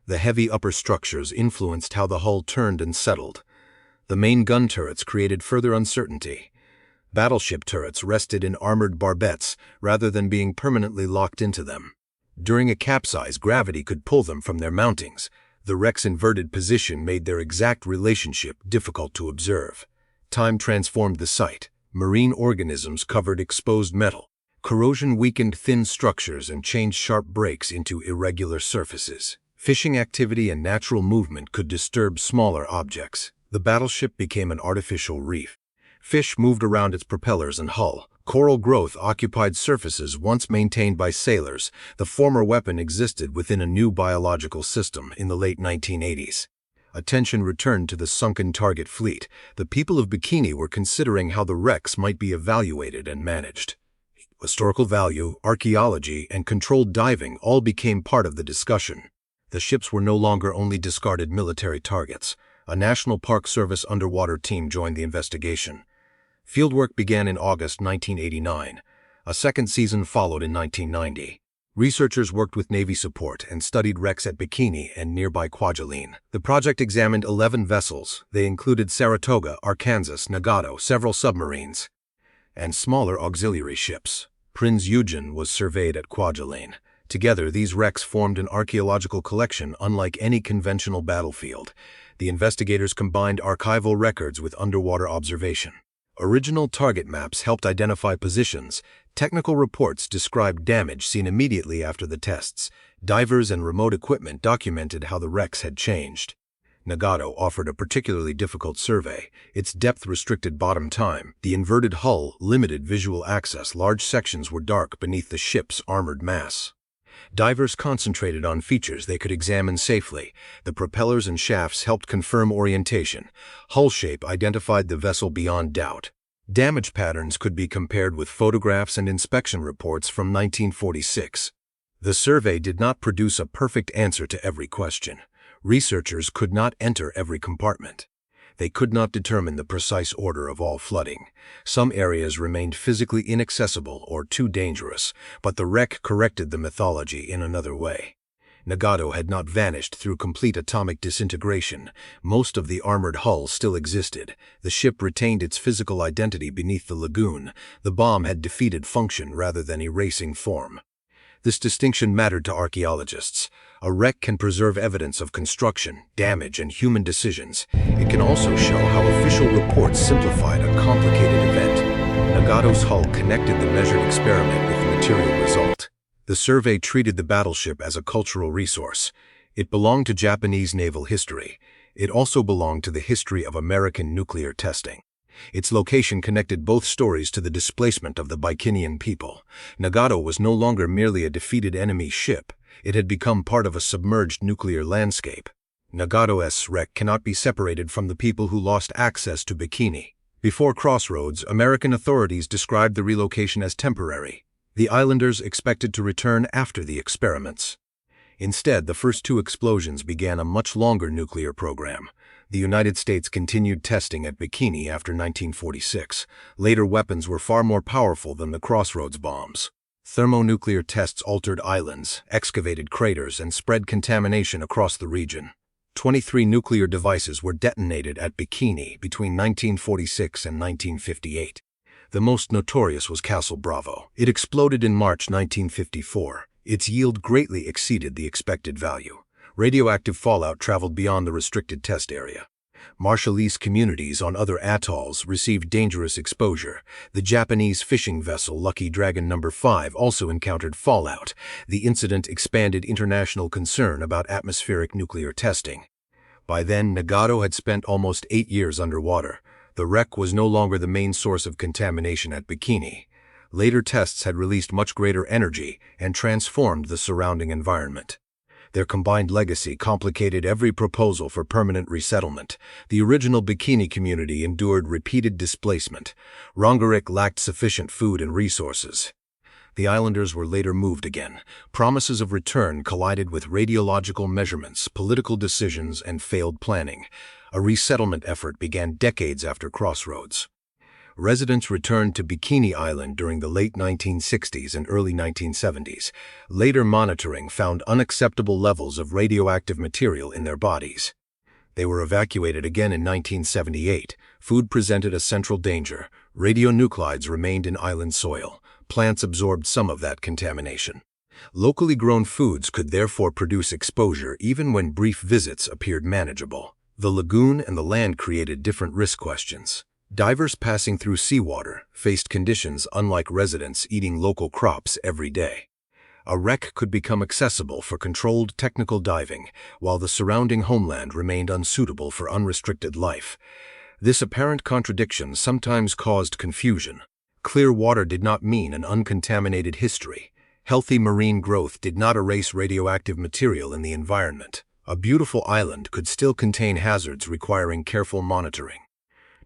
Speaker 1: The heavy upper structures influenced how the hull turned and settled. The main gun turrets created further uncertainty. Battleship turrets rested in armored barbettes rather than being permanently locked into them. During a capsize, gravity could pull them from their mountings. The wreck's inverted position made their exact relationship difficult to observe. Time transformed the site. Marine organisms covered exposed metal. Corrosion weakened thin structures and changed sharp breaks into irregular surfaces. Fishing activity and natural movement could disturb smaller objects. The battleship became an artificial reef. Fish moved around its propellers and hull. Coral growth occupied surfaces once maintained by sailors. The former weapon existed within a new biological system in the late 1980s. Attention returned to the sunken target fleet. The people of Bikini were considering how the wrecks might be evaluated and managed. Historical value, archaeology, and controlled diving all became part of the discussion. The ships were no longer only discarded military targets. A National Park Service underwater team joined the investigation. Fieldwork began in August 1989. A second season followed in 1990. Researchers worked with Navy support and studied wrecks at Bikini and nearby Kwajalein. The project examined 11 vessels. They included Saratoga, Arkansas, Nagato, several submarines, and smaller auxiliary ships. Prince Eugen was surveyed at Kwajalein. Together, these wrecks formed an archaeological collection unlike any conventional battlefield. The investigators combined archival records with underwater observation. Original target maps helped identify positions. Technical reports described damage seen immediately after the tests. Divers and remote equipment documented how the wrecks had changed. Nagato offered a particularly difficult survey. Its depth restricted bottom time. The inverted hull limited visual access. Large sections were dark beneath the ship's armored mass. Divers concentrated on features they could examine safely. The propellers and shafts helped confirm orientation. Hull shape identified the vessel beyond doubt. Damage patterns could be compared with photographs and inspection reports from 1946. The survey did not produce a perfect answer to every question. Researchers could not enter every compartment. They could not determine the precise order of all flooding. Some areas remained physically inaccessible or too dangerous, but the wreck corrected the mythology in another way. Nagato had not vanished through complete atomic disintegration. Most of the armored hull still existed. The ship retained its physical identity beneath the lagoon. The bomb had defeated function rather than erasing form. This distinction mattered to archaeologists. A wreck can preserve evidence of construction, damage, and human decisions. It can also show how official reports simplified a complicated event. Nagato's hull connected the measured experiment with the material result. The survey treated the battleship as a cultural resource. It belonged to Japanese naval history. It also belonged to the history of American nuclear testing. Its location connected both stories to the displacement of the Bikinian people. Nagato was no longer merely a defeated enemy ship. It had become part of a submerged nuclear landscape. Nagato's wreck cannot be separated from the people who lost access to Bikini. Before Crossroads, American authorities described the relocation as temporary. The islanders expected to return after the experiments. Instead, the first two explosions began a much longer nuclear program. The United States continued testing at Bikini after 1946. Later weapons were far more powerful than the Crossroads bombs. Thermonuclear tests altered islands, excavated craters, and spread contamination across the region. 23 nuclear devices were detonated at Bikini between 1946 and 1958. The most notorious was Castle Bravo. It exploded in March 1954. Its yield greatly exceeded the expected value. Radioactive fallout traveled beyond the restricted test area. Marshallese communities on other atolls received dangerous exposure. The Japanese fishing vessel Lucky Dragon No. 5 also encountered fallout. The incident expanded international concern about atmospheric nuclear testing. By then, Nagato had spent almost 8 years underwater. The wreck was no longer the main source of contamination at Bikini. Later tests had released much greater energy and transformed the surrounding environment. Their combined legacy complicated every proposal for permanent resettlement. The original Bikini community endured repeated displacement. Rongerik lacked sufficient food and resources. The islanders were later moved again. Promises of return collided with radiological measurements, political decisions, and failed planning. A resettlement effort began decades after Crossroads. Residents returned to Bikini Island during the late 1960s and early 1970s. Later monitoring found unacceptable levels of radioactive material in their bodies. They were evacuated again in 1978. Food presented a central danger. Radionuclides remained in island soil. Plants absorbed some of that contamination. Locally grown foods could therefore produce exposure even when brief visits appeared manageable. The lagoon and the land created different risk questions. Divers passing through seawater faced conditions unlike residents eating local crops every day. A wreck could become accessible for controlled technical diving, while the surrounding homeland remained unsuitable for unrestricted life. This apparent contradiction sometimes caused confusion. Clear water did not mean an uncontaminated history. Healthy marine growth did not erase radioactive material in the environment. A beautiful island could still contain hazards requiring careful monitoring.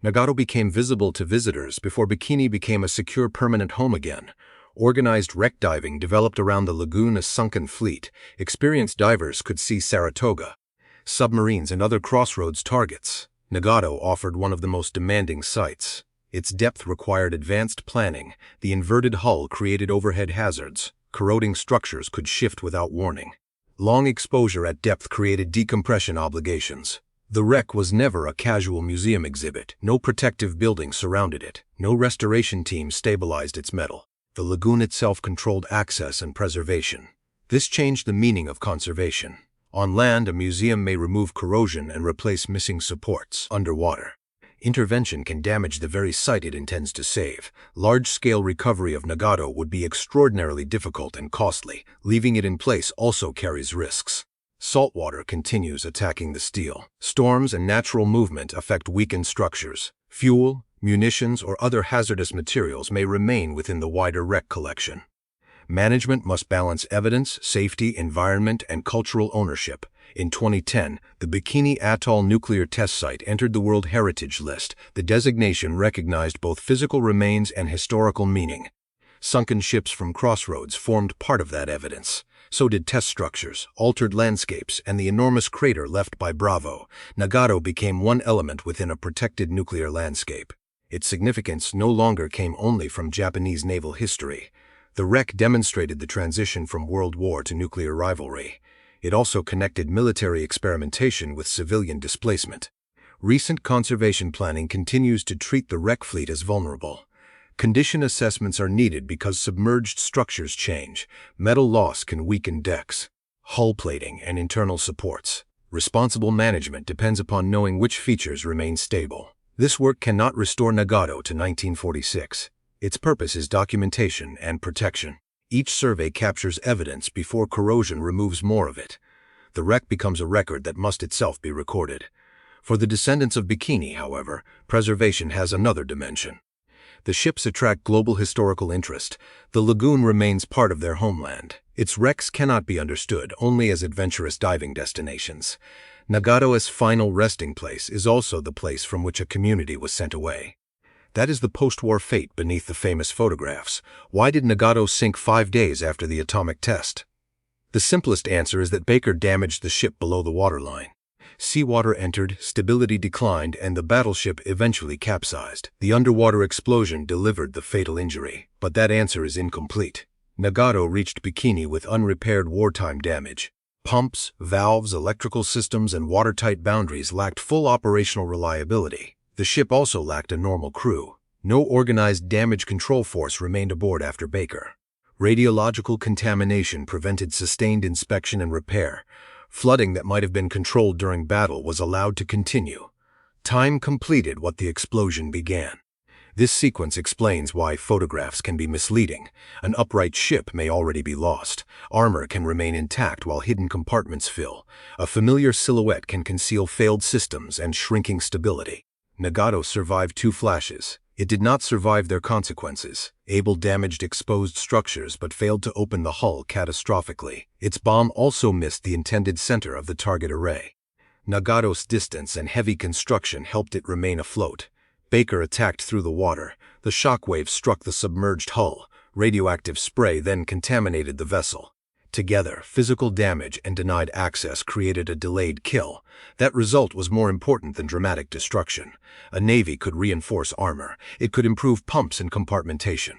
Speaker 1: Nagato became visible to visitors before Bikini became a secure permanent home again. Organized wreck diving developed around the lagoon. A sunken fleet. Experienced divers could see Saratoga, submarines, and other Crossroads targets. Nagato offered one of the most demanding sites. Its depth required advanced planning. The inverted hull created overhead hazards. Corroding structures could shift without warning. Long exposure at depth created decompression obligations. The wreck was never a casual museum exhibit. No protective building surrounded it. No restoration team stabilized its metal. The lagoon itself controlled access and preservation. This changed the meaning of conservation. On land, a museum may remove corrosion and replace missing supports. Underwater, intervention can damage the very site it intends to save. Large-scale recovery of Nagato would be extraordinarily difficult and costly. Leaving it in place also carries risks. Saltwater continues attacking the steel. Storms and natural movement affect weakened structures. Fuel, munitions, or other hazardous materials may remain within the wider wreck collection. Management must balance evidence, safety, environment, and cultural ownership. In 2010, the Bikini Atoll nuclear test site entered the World Heritage List. The designation recognized both physical remains and historical meaning. Sunken ships from Crossroads formed part of that evidence. So did test structures, altered landscapes, and the enormous crater left by Bravo. Nagato became one element within a protected nuclear landscape. Its significance no longer came only from Japanese naval history. The wreck demonstrated the transition from World War to nuclear rivalry. It also connected military experimentation with civilian displacement. Recent conservation planning continues to treat the wreck fleet as vulnerable. Condition assessments are needed because submerged structures change. Metal loss can weaken decks, hull plating, and internal supports. Responsible management depends upon knowing which features remain stable. This work cannot restore Nagato to 1946. Its purpose is documentation and protection. Each survey captures evidence before corrosion removes more of it. The wreck becomes a record that must itself be recorded. For the descendants of Bikini, however, preservation has another dimension. The ships attract global historical interest. The lagoon remains part of their homeland. Its wrecks cannot be understood only as adventurous diving destinations. Nagato's final resting place is also the place from which a community was sent away. That is the post-war fate beneath the famous photographs. Why did Nagato sink 5 days after the atomic test? The simplest answer is that Baker damaged the ship below the waterline. Seawater entered, stability declined, and the battleship eventually capsized. The underwater explosion delivered the fatal injury. But that answer is incomplete. Nagato reached Bikini with unrepaired wartime damage. Pumps, valves, electrical systems, and watertight boundaries lacked full operational reliability. The ship also lacked a normal crew. No organized damage control force remained aboard after Baker. Radiological contamination prevented sustained inspection and repair. Flooding that might have been controlled during battle was allowed to continue. Time completed what the explosion began. This sequence explains why photographs can be misleading. An upright ship may already be lost. Armor can remain intact while hidden compartments fill. A familiar silhouette can conceal failed systems and shrinking stability. Nagato survived 2 flashes. It did not survive their consequences. Able damaged exposed structures but failed to open the hull catastrophically. Its bomb also missed the intended center of the target array. Nagato's distance and heavy construction helped it remain afloat. Baker attacked through the water. The shockwaves struck the submerged hull. Radioactive spray then contaminated the vessel. Together, physical damage and denied access created a delayed kill. That result was more important than dramatic destruction. A navy could reinforce armor. It could improve pumps and compartmentation.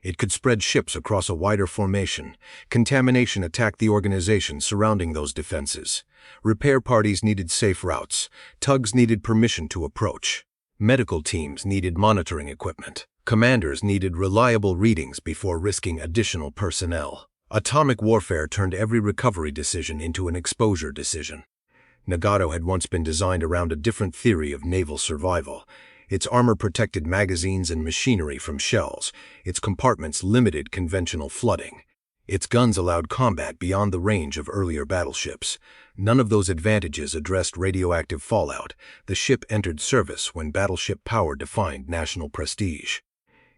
Speaker 1: It could spread ships across a wider formation. Contamination attacked the organization surrounding those defenses. Repair parties needed safe routes. Tugs needed permission to approach. Medical teams needed monitoring equipment. Commanders needed reliable readings before risking additional personnel. Atomic warfare turned every recovery decision into an exposure decision. Nagato had once been designed around a different theory of naval survival. Its armor protected magazines and machinery from shells. Its compartments limited conventional flooding. Its guns allowed combat beyond the range of earlier battleships. None of those advantages addressed radioactive fallout. The ship entered service when battleship power defined national prestige.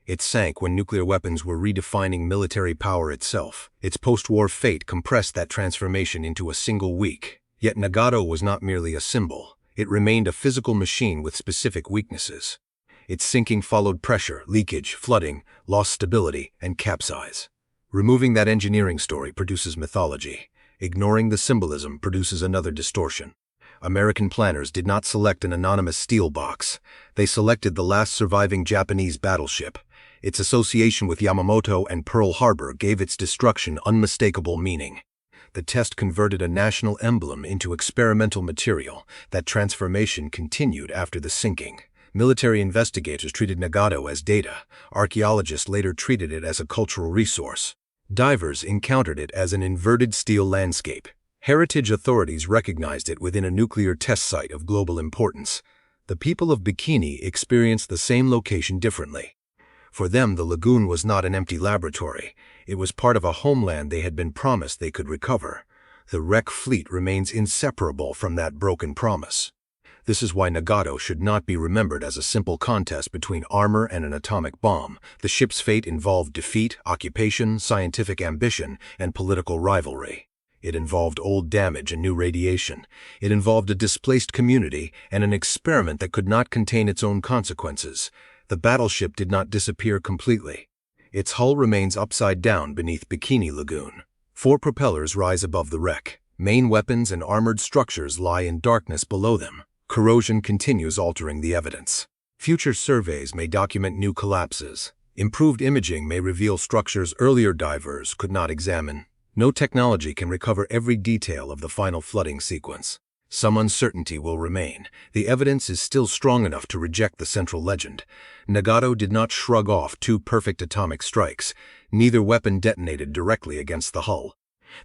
Speaker 1: It sank when nuclear weapons were redefining military power itself. Its post-war fate compressed that transformation into a single week. Yet Nagato was not merely a symbol. It remained a physical machine with specific weaknesses. Its sinking followed pressure, leakage, flooding, lost stability, and capsize. Removing that engineering story produces mythology. Ignoring the symbolism produces another distortion. American planners did not select an anonymous steel box. They selected the last surviving Japanese battleship. Its association with Yamamoto and Pearl Harbor gave its destruction unmistakable meaning. The test converted a national emblem into experimental material. That transformation continued after the sinking. Military investigators treated Nagato as data. Archaeologists later treated it as a cultural resource. Divers encountered it as an inverted steel landscape. Heritage authorities recognized it within a nuclear test site of global importance. The people of Bikini experienced the same location differently. For them, the lagoon was not an empty laboratory. It was part of a homeland they had been promised they could recover. The wreck fleet remains inseparable from that broken promise. This is why Nagato should not be remembered as a simple contest between armor and an atomic bomb. The ship's fate involved defeat, occupation, scientific ambition, and political rivalry. It involved old damage and new radiation. It involved a displaced community and an experiment that could not contain its own consequences. The battleship did not disappear completely. Its hull remains upside down beneath Bikini Lagoon. 4 propellers rise above the wreck. Main weapons and armored structures lie in darkness below them. Corrosion continues altering the evidence. Future surveys may document new collapses. Improved imaging may reveal structures earlier divers could not examine. No technology can recover every detail of the final flooding sequence. Some uncertainty will remain. The evidence is still strong enough to reject the central legend. Nagato did not shrug off 2 perfect atomic strikes. Neither weapon detonated directly against the hull.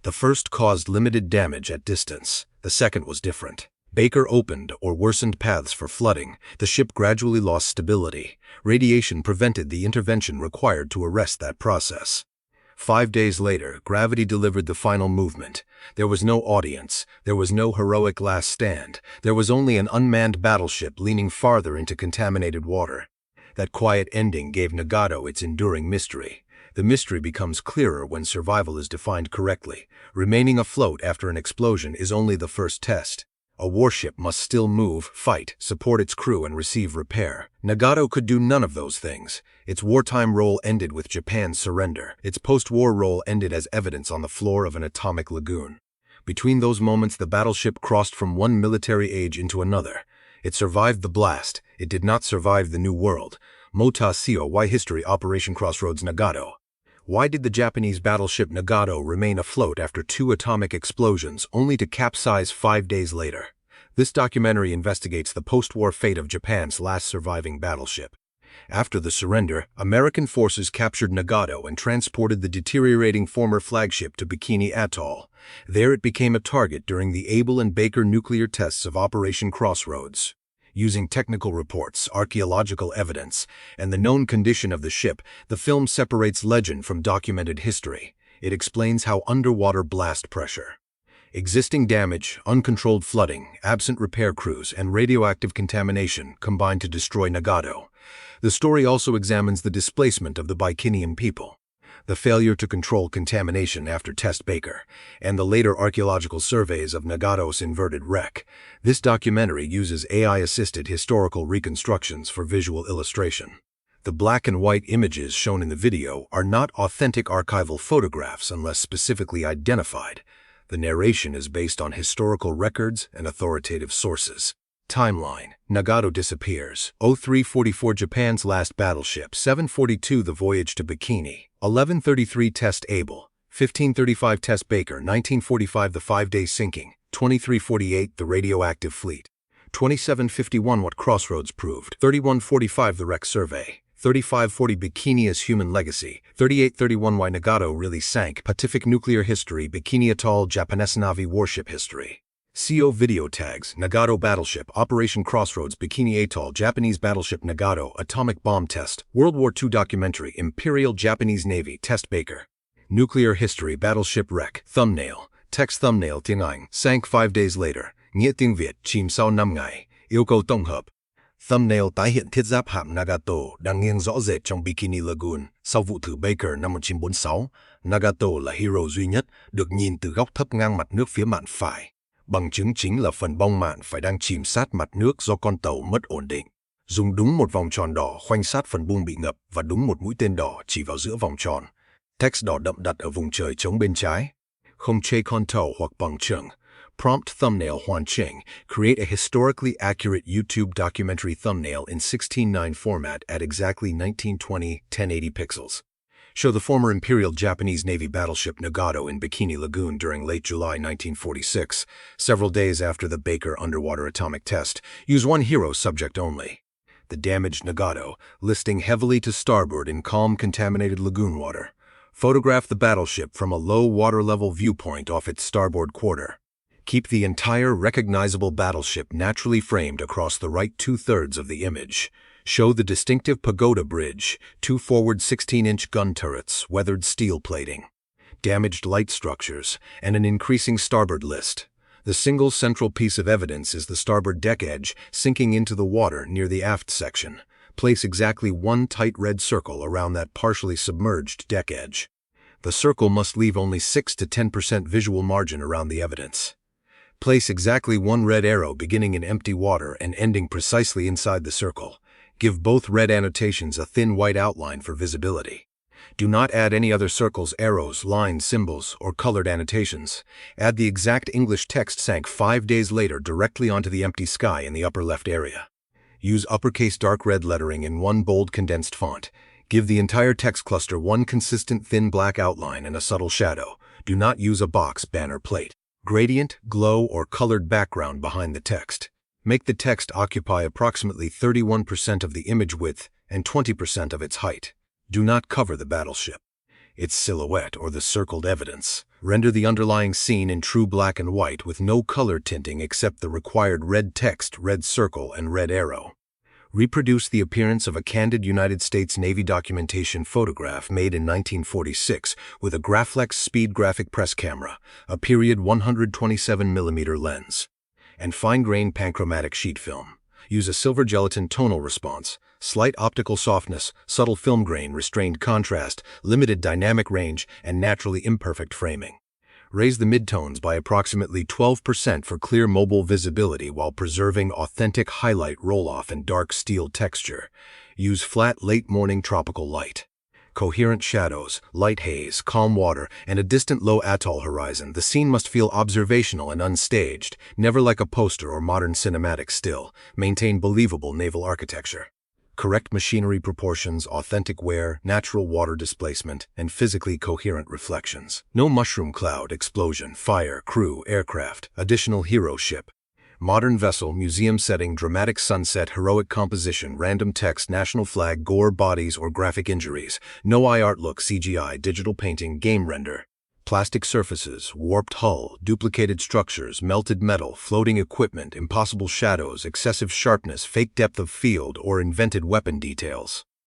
Speaker 1: The first caused limited damage at distance. The second was different. Baker opened or worsened paths for flooding. The ship gradually lost stability. Radiation prevented the intervention required to arrest that process. 5 days later, gravity delivered the final movement. There was no audience. There was no heroic last stand. There was only an unmanned battleship leaning farther into contaminated water. That quiet ending gave Nagato its enduring mystery. The mystery becomes clearer when survival is defined correctly. Remaining afloat after an explosion is only the first test. A warship must still move, fight, support its crew, and receive repair. Nagato could do none of those things. Its wartime role ended with Japan's surrender. Its post-war role ended as evidence on the floor of an atomic lagoon. Between those moments, the battleship crossed from one military age into another. It survived the blast. It did not survive the New World. Mota Seo. Why history? Operation Crossroads. Nagato. Why did the Japanese battleship Nagato remain afloat after 2 atomic explosions, only to capsize 5 days later? This documentary investigates the post-war fate of Japan's last surviving battleship. After the surrender, American forces captured Nagato and transported the deteriorating former flagship to Bikini Atoll. There it became a target during the Able and Baker nuclear tests of Operation Crossroads. Using technical reports, archaeological evidence, and the known condition of the ship, the film separates legend from documented history. It explains how underwater blast pressure, existing damage, uncontrolled flooding, absent repair crews, and radioactive contamination combined to destroy Nagato. The story also examines the displacement of the Bikinian people, the failure to control contamination after Test Baker, and the later archaeological surveys of Nagato's inverted wreck. This documentary uses AI-assisted historical reconstructions for visual illustration. The black and white images shown in the video are not authentic archival photographs unless specifically identified. The narration is based on historical records and authoritative sources. Timeline: Nagato Disappears. 0344 Japan's last battleship. 742 The Voyage to Bikini. 1133 Test Able. 1535 Test Baker. 1945 The 5-day sinking. 2348 The Radioactive Fleet. 2751 What Crossroads Proved. 3145 The Wreck Survey. 3540 Bikini's Human Legacy. 3831 Why Nagato Really Sank. Pacific Nuclear History. Bikini Atoll. Japanese Navy Warship History. CO Video Tags. Nagato Battleship. Operation Crossroads. Bikini Atoll. Japanese Battleship Nagato. Atomic Bomb Test. World War II Documentary. Imperial Japanese Navy. Test Baker. Nuclear History. Battleship Wreck. Thumbnail. Text thumbnail. Tiếng Anh. Sank 5 days later. Nghĩa tiếng Việt. Chìm sau 5 ngày. Yêu cầu tổng hợp. Thumbnail tái hiện thiết giáp hạm Nagato đang nghiêng rõ rệt trong Bikini Lagoon. Sau vụ thử Baker năm 1946, Nagato là hero duy nhất được nhìn từ góc thấp ngang mặt nước phía mạn phải. Bằng chứng chính là phần bong mạn phải đang chìm sát mặt nước do con tàu mất ổn định. Dùng đúng một vòng tròn đỏ khoanh sát phần bung bị ngập và đúng một mũi tên đỏ chỉ vào giữa vòng tròn. Text đỏ đậm đặt ở vùng trời trống bên trái. Không chê con tàu hoặc bằng chứng. Prompt thumbnail hoàn chỉnh. Create a historically accurate YouTube documentary thumbnail in 16:9 format at exactly 1920 1080 pixels. Show the former Imperial Japanese Navy battleship Nagato in Bikini Lagoon during late July 1946, several days after the Baker underwater atomic test. Use one hero subject only. The damaged Nagato, listing heavily to starboard in calm contaminated lagoon water. Photograph the battleship from a low water level viewpoint off its starboard quarter. Keep the entire recognizable battleship naturally framed across the right 2/3 of the image. Show the distinctive pagoda bridge, 2 forward 16-inch gun turrets, weathered steel plating, damaged light structures, and an increasing starboard list. The single central piece of evidence is the starboard deck edge sinking into the water near the aft section. Place exactly 1 tight red circle around that partially submerged deck edge. The circle must leave only 6 to 10% visual margin around the evidence. Place exactly 1 red arrow beginning in empty water and ending precisely inside the circle. Give both red annotations a thin white outline for visibility. Do not add any other circles, arrows, lines, symbols, or colored annotations. Add the exact English text sank 5 days later directly onto the empty sky in the upper left area. Use uppercase dark red lettering in 1 bold condensed font. Give the entire text cluster 1 consistent thin black outline and a subtle shadow. Do not use a box, banner, plate, gradient, glow, or colored background behind the text. Make the text occupy approximately 31% of the image width and 20% of its height. Do not cover the battleship, its silhouette, or the circled evidence. Render the underlying scene in true black and white with no color tinting except the required red text, red circle, and red arrow. Reproduce the appearance of a candid United States Navy documentation photograph made in 1946 with a Graflex speed graphic press camera, a period 127mm lens, and fine-grained panchromatic sheet film. Use a silver gelatin tonal response, slight optical softness, subtle film grain, restrained contrast, limited dynamic range, and naturally imperfect framing. Raise the midtones by approximately 12% for clear mobile visibility while preserving authentic highlight roll-off and dark steel texture. Use flat late-morning tropical light. Coherent shadows, light haze, calm water, and a distant low atoll horizon, the scene must feel observational and unstaged, never like a poster or modern cinematic still. Maintain believable naval architecture. Correct machinery proportions, authentic wear, natural water displacement, and physically coherent reflections. No mushroom cloud, explosion, fire, crew, aircraft, additional hero ship. Modern vessel, museum setting, dramatic sunset, heroic composition, random text, national flag, gore, bodies, or graphic injuries. No art look, CGI, digital painting, game render. Plastic surfaces, warped hull, duplicated structures, melted metal, floating equipment, impossible shadows, excessive sharpness, fake depth of field, or invented weapon details.